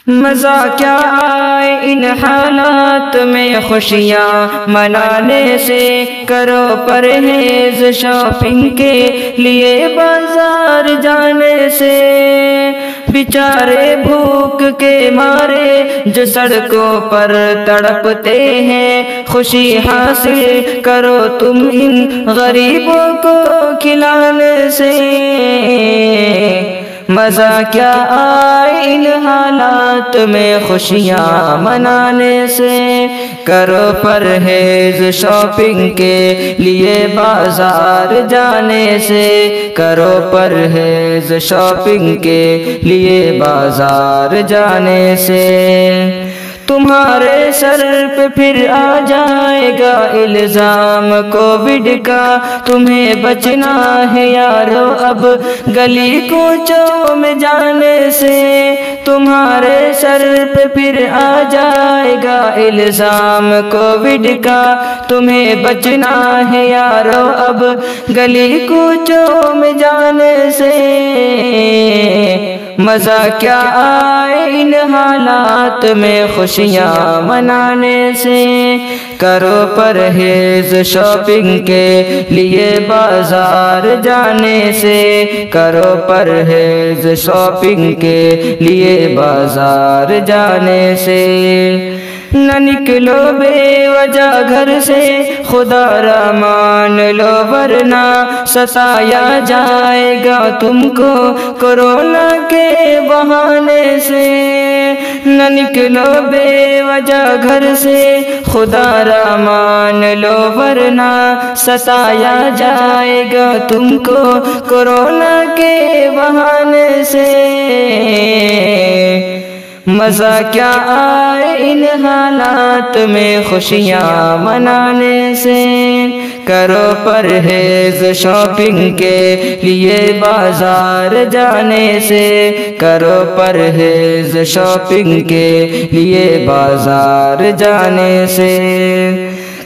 مزہ کیا آئے ان حالات میں خوشیاں منانے سے، کرو پرہیز شاپنگ کے لیے بازار جانے سے۔ بیچارے بھوک کے مارے جو سڑکوں پر تڑپتے ہیں، خوشی حاصل کرو تم ان غریبوں کو کھلانے سے۔ مزہ کیا آئے ان حالات میں خوشیاں منانے سے، کرو پرہیز شاپنگ کے لیے بازار جانے سے، کرو پرہیز شاپنگ کے لیے بازار جانے سے۔ تمہارے سر پہ پھر آ جائے گا الزام کووڈ کا، تمہیں بچنا ہے یارو اب گلی کوچوں میں جانے سے۔ تمہارے سر پہ پھر آ جائے گا الزام کووڈ کا، تمہیں بچنا ہے یارو اب گلی کوچوں میں جانے سے۔ مزہ کیا آئے ان حالات میں خوشیاں منانے سے، کرو پرہیز شاپنگ کے لیے بازار جانے سے، کرو پرہیز شاپنگ کے لیے بازار جانے سے۔ نہ نکلو بے وجہ گھر سے، خدا را مان لو ورنہ ستایا جائے گا تم کو کورونا کے بہانے سے۔ نہ نکلو بے وجہ گھر سے، خدا را مان لو ورنہ ستایا جائے گا تم کو کورونا کے بہانے سے۔ مزہ کیا آئے ان حالات میں خوشیاں منانے سے، کرو پرہیز شاپنگ کے لیے بازار جانے سے، کرو پرہیز شاپنگ کے لیے بازار جانے سے۔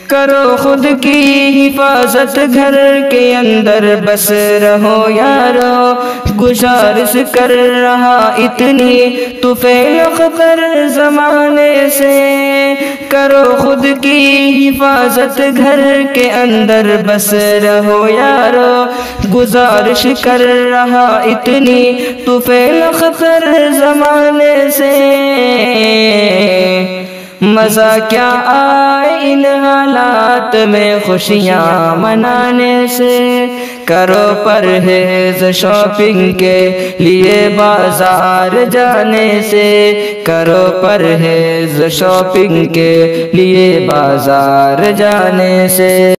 کرو خود کی حفاظت، گھر کے اندر بس رہو یارو، گزارش کر رہا اتنی طفیل خطر زمانے سے۔ کرو خود کی حفاظت، گھر کے اندر بس رہو یارو، گزارش کر رہا اتنی طفیل خطر زمانے سے۔ مزہ کیا آئے ان حالات میں خوشیاں منانے سے، کرو پرہیز شاپنگ کے لیے بازار جانے سے، کرو پرہیز شاپنگ کے لیے بازار جانے سے۔